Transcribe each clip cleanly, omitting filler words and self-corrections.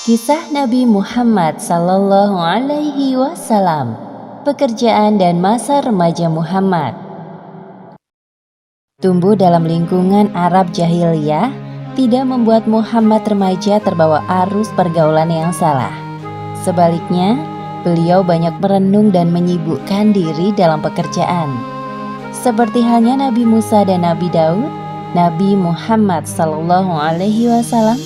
Kisah Nabi Muhammad Sallallahu Alaihi Wasallam. Pekerjaan dan masa remaja Muhammad. Tumbuh dalam lingkungan Arab jahiliyah tidak membuat Muhammad remaja terbawa arus pergaulan yang salah. Sebaliknya, beliau banyak merenung dan menyibukkan diri dalam pekerjaan. Seperti halnya Nabi Musa dan Nabi Daud, Nabi Muhammad Sallallahu Alaihi Wasallam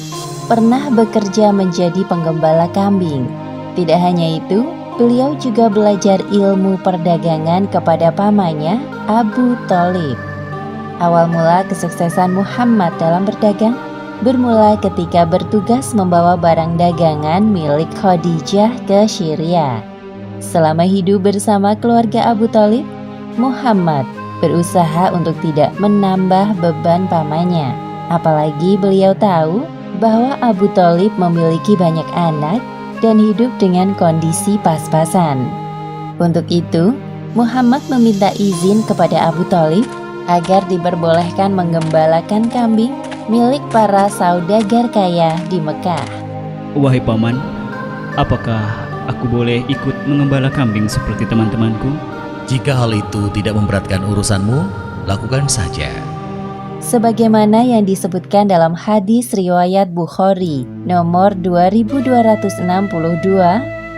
pernah bekerja menjadi penggembala kambing. Tidak hanya itu, beliau juga belajar ilmu perdagangan kepada pamannya Abu Thalib. Awal mula kesuksesan Muhammad dalam berdagang bermula ketika bertugas membawa barang dagangan milik Khadijah ke Syria. Selama hidup bersama keluarga Abu Thalib, Muhammad berusaha untuk tidak menambah beban pamannya. Apalagi beliau tahu bahwa Abu Thalib memiliki banyak anak dan hidup dengan kondisi pas-pasan. Untuk itu, Muhammad meminta izin kepada Abu Thalib agar diperbolehkan menggembalakan kambing milik para saudagar kaya di Mekah. Wahai paman, apakah aku boleh ikut mengembala kambing seperti teman-temanku? Jika hal itu tidak memberatkan urusanmu, lakukan saja. Sebagaimana yang disebutkan dalam hadis riwayat Bukhari nomor 2262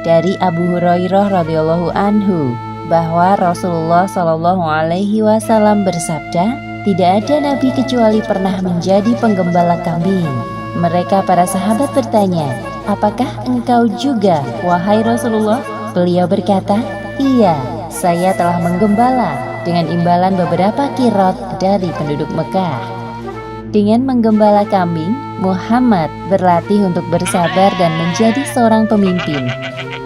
dari Abu Hurairah radhiyallahu anhu bahwa Rasulullah Shallallahu Alaihi Wasallam bersabda, tidak ada nabi kecuali pernah menjadi penggembala kambing. Mereka para sahabat bertanya, apakah engkau juga, wahai Rasulullah? Beliau berkata, iya, saya telah menggembala dengan imbalan beberapa kirot dari penduduk Mekah. Dengan menggembala kambing, Muhammad berlatih untuk bersabar dan menjadi seorang pemimpin.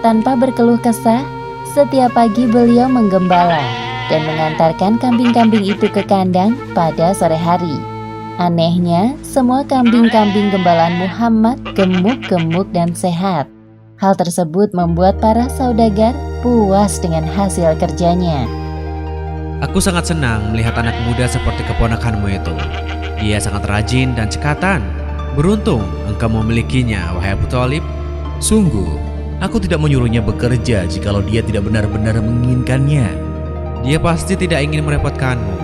Tanpa berkeluh kesah, setiap pagi beliau menggembala dan mengantarkan kambing-kambing itu ke kandang pada sore hari. Anehnya, semua kambing-kambing gembalaan Muhammad gemuk-gemuk dan sehat. Hal tersebut membuat para saudagar puas dengan hasil kerjanya. Aku sangat senang melihat anak muda seperti keponakanmu itu. Dia sangat rajin dan cekatan. Beruntung engkau memilikinya, wahai Abu Thalib. Sungguh, aku tidak menyuruhnya bekerja jikalau dia tidak benar-benar menginginkannya. Dia pasti tidak ingin merepotkanmu.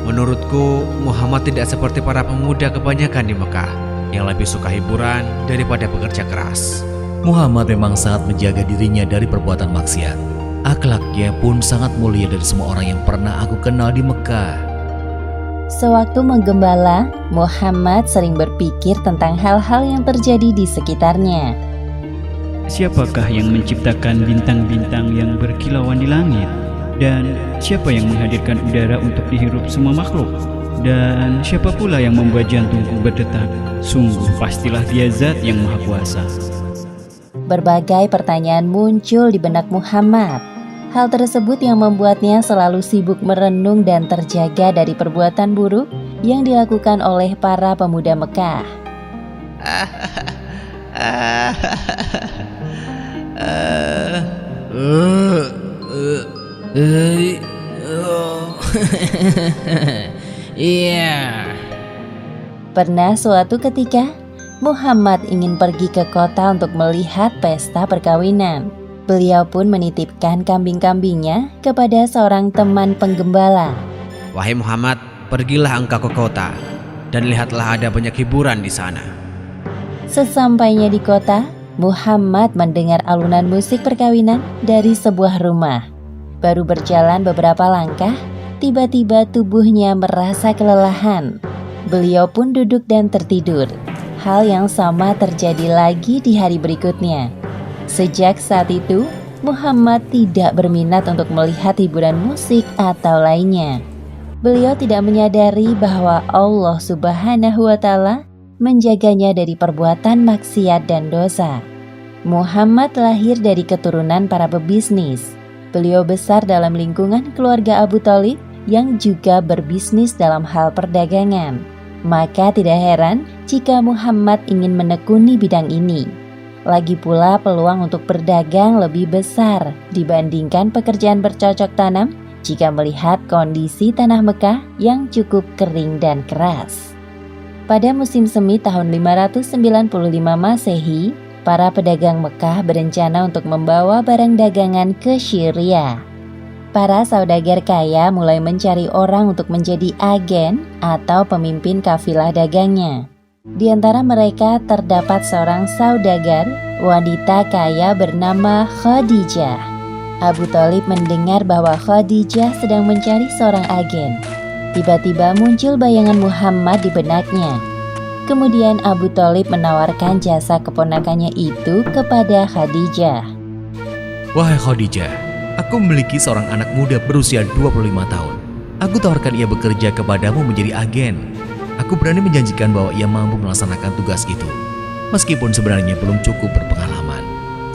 Menurutku, Muhammad tidak seperti para pemuda kebanyakan di Mekah yang lebih suka hiburan daripada bekerja keras. Muhammad memang sangat menjaga dirinya dari perbuatan maksiat. Akhlaknya pun sangat mulia dari semua orang yang pernah aku kenal di Mekah. Sewaktu menggembala, Muhammad sering berpikir tentang hal-hal yang terjadi di sekitarnya. Siapakah yang menciptakan bintang-bintang yang berkilauan di langit? Dan siapa yang menghadirkan udara untuk dihirup semua makhluk? Dan siapa pula yang membuat jantungku berdetak? Sungguh pastilah dia zat yang maha kuasa. Berbagai pertanyaan muncul di benak Muhammad. Hal tersebut yang membuatnya selalu sibuk merenung dan terjaga dari perbuatan buruk yang dilakukan oleh para pemuda Mekah. Pernah suatu ketika, Muhammad ingin pergi ke kota untuk melihat pesta perkawinan. Beliau pun menitipkan kambing-kambingnya kepada seorang teman penggembala. Wahai Muhammad, pergilah engkau ke kota dan lihatlah ada banyak hiburan di sana. Sesampainya di kota, Muhammad mendengar alunan musik perkawinan dari sebuah rumah. Baru berjalan beberapa langkah, tiba-tiba tubuhnya merasa kelelahan. Beliau pun duduk dan tertidur. Hal yang sama terjadi lagi di hari berikutnya. Sejak saat itu, Muhammad tidak berminat untuk melihat hiburan musik atau lainnya. Beliau tidak menyadari bahwa Allah Subhanahu wa Ta'ala menjaganya dari perbuatan maksiat dan dosa. Muhammad lahir dari keturunan para pebisnis. Beliau besar dalam lingkungan keluarga Abu Thalib yang juga berbisnis dalam hal perdagangan. Maka tidak heran jika Muhammad ingin menekuni bidang ini. Lagi pula peluang untuk berdagang lebih besar dibandingkan pekerjaan bercocok tanam jika melihat kondisi tanah Mekah yang cukup kering dan keras. Pada musim semi tahun 595 Masehi, para pedagang Mekah berencana untuk membawa barang dagangan ke Syria. Para saudagar kaya mulai mencari orang untuk menjadi agen atau pemimpin kafilah dagangnya. Di antara mereka terdapat seorang saudagar, wanita kaya bernama Khadijah. Abu Thalib mendengar bahwa Khadijah sedang mencari seorang agen. Tiba-tiba muncul bayangan Muhammad di benaknya. Kemudian Abu Thalib menawarkan jasa keponakannya itu kepada Khadijah. Wahai Khadijah, aku memiliki seorang anak muda berusia 25 tahun. Aku tawarkan ia bekerja kepadamu menjadi agen. Aku berani menjanjikan bahwa ia mampu melaksanakan tugas itu, meskipun sebenarnya belum cukup berpengalaman.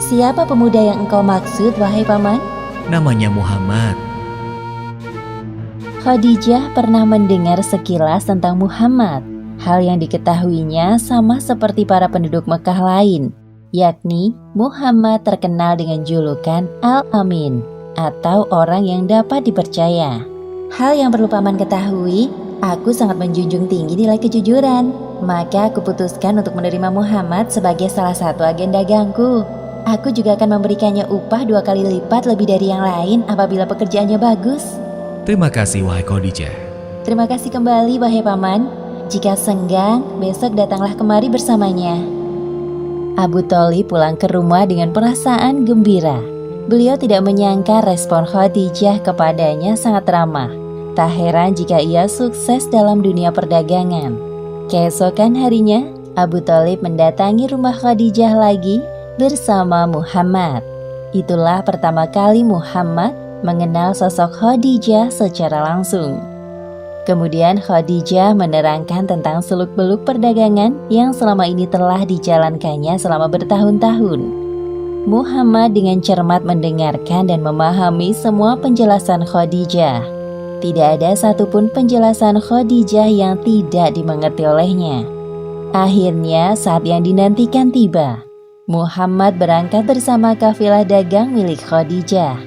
Siapa pemuda yang engkau maksud, wahai paman? Namanya Muhammad. Khadijah pernah mendengar sekilas tentang Muhammad. Hal yang diketahuinya sama seperti para penduduk Mekah lain, yakni Muhammad terkenal dengan julukan Al-Amin atau orang yang dapat dipercaya. Hal yang perlu paman ketahui, aku sangat menjunjung tinggi nilai kejujuran. Maka aku putuskan untuk menerima Muhammad sebagai salah satu agen dagangku. Aku juga akan memberikannya upah 2 kali lipat lebih dari yang lain apabila pekerjaannya bagus. Terima kasih wahai Khadijah. Terima kasih kembali wahai paman. Jika senggang, besok datanglah kemari bersamanya. Abu Thalib pulang ke rumah dengan perasaan gembira. Beliau tidak menyangka respon Khadijah kepadanya sangat ramah. Tak heran jika ia sukses dalam dunia perdagangan. Keesokan harinya, Abu Thalib mendatangi rumah Khadijah lagi bersama Muhammad. Itulah pertama kali Muhammad mengenal sosok Khadijah secara langsung. Kemudian Khadijah menerangkan tentang seluk-beluk perdagangan yang selama ini telah dijalankannya selama bertahun-tahun. Muhammad dengan cermat mendengarkan dan memahami semua penjelasan Khadijah. Tidak ada satupun penjelasan Khadijah yang tidak dimengerti olehnya. Akhirnya saat yang dinantikan tiba. Muhammad berangkat bersama kafilah dagang milik Khadijah.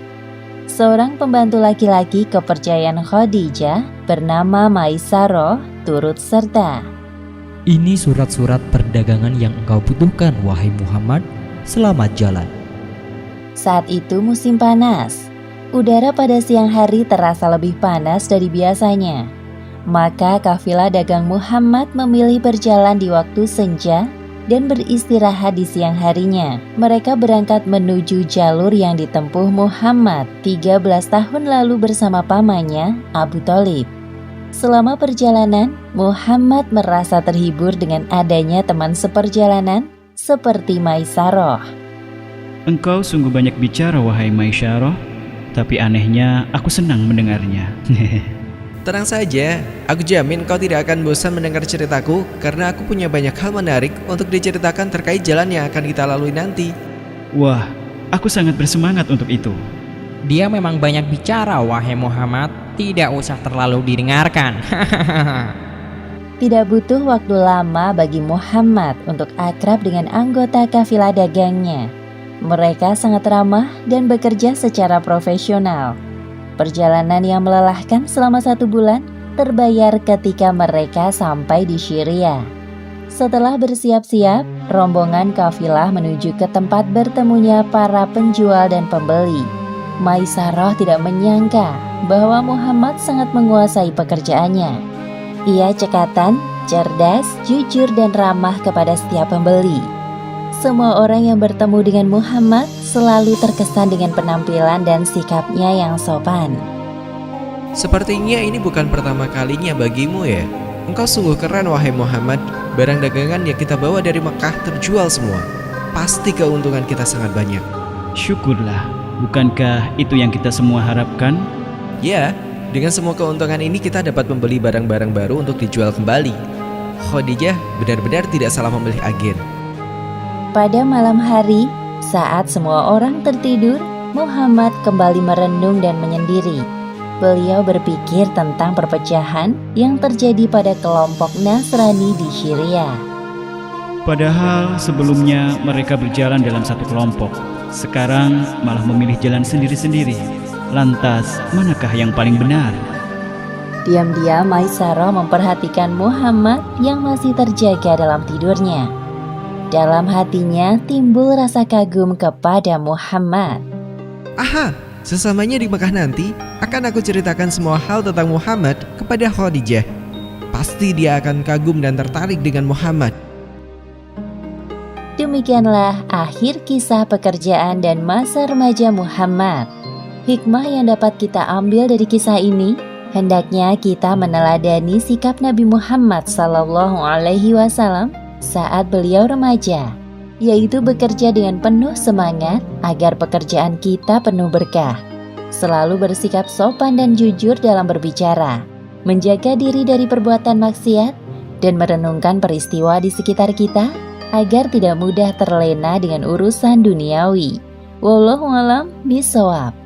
Seorang pembantu laki-laki kepercayaan Khadijah bernama Maisarah turut serta. Ini surat-surat perdagangan yang engkau butuhkan, wahai Muhammad. Selamat jalan. Saat itu musim panas. Udara pada siang hari terasa lebih panas dari biasanya. Maka kafilah dagang Muhammad memilih berjalan di waktu senja dan beristirahat di siang harinya. Mereka berangkat menuju jalur yang ditempuh Muhammad 13 tahun lalu bersama pamannya Abu Thalib. Selama perjalanan, Muhammad merasa terhibur dengan adanya teman seperjalanan seperti Maisarah. Engkau sungguh banyak bicara wahai Maisarah, tapi anehnya aku senang mendengarnya. Tenang saja, aku jamin kau tidak akan bosan mendengar ceritaku karena aku punya banyak hal menarik untuk diceritakan terkait jalan yang akan kita lalui nanti. Wah, aku sangat bersemangat untuk itu. Dia memang banyak bicara, wahai Muhammad. Tidak usah terlalu didengarkan. Tidak butuh waktu lama bagi Muhammad untuk akrab dengan anggota kafilah dagangnya. Mereka sangat ramah dan bekerja secara profesional. Perjalanan yang melelahkan selama 1 bulan terbayar ketika mereka sampai di Syria. Setelah bersiap-siap, rombongan kafilah menuju ke tempat bertemunya para penjual dan pembeli. Maisarah tidak menyangka bahwa Muhammad sangat menguasai pekerjaannya. Ia cekatan, cerdas, jujur dan ramah kepada setiap pembeli. Semua orang yang bertemu dengan Muhammad selalu terkesan dengan penampilan dan sikapnya yang sopan. Sepertinya ini bukan pertama kalinya bagimu ya. Engkau sungguh keren wahai Muhammad. Barang dagangan yang kita bawa dari Mekah terjual semua. Pasti keuntungan kita sangat banyak. Syukurlah, bukankah itu yang kita semua harapkan? Ya, dengan semua keuntungan ini kita dapat membeli barang-barang baru untuk dijual kembali. Khadijah benar-benar tidak salah memilih agen. Pada malam hari, saat semua orang tertidur, Muhammad kembali merenung dan menyendiri. Beliau berpikir tentang perpecahan yang terjadi pada kelompok Nasrani di Syria. Padahal sebelumnya mereka berjalan dalam satu kelompok. Sekarang malah memilih jalan sendiri-sendiri. Lantas, manakah yang paling benar? Diam-diam Maisarah memperhatikan Muhammad yang masih terjaga dalam tidurnya. Dalam hatinya timbul rasa kagum kepada Muhammad. Aha, sesamanya di Mekah nanti akan aku ceritakan semua hal tentang Muhammad kepada Khadijah. Pasti dia akan kagum dan tertarik dengan Muhammad. Demikianlah akhir kisah pekerjaan dan masa remaja Muhammad. Hikmah yang dapat kita ambil dari kisah ini, hendaknya kita meneladani sikap Nabi Muhammad SAW saat beliau remaja, yaitu bekerja dengan penuh semangat agar pekerjaan kita penuh berkah. Selalu bersikap sopan dan jujur dalam berbicara, menjaga diri dari perbuatan maksiat, dan merenungkan peristiwa di sekitar kita agar tidak mudah terlena dengan urusan duniawi. Wallahu a'lam bishawab.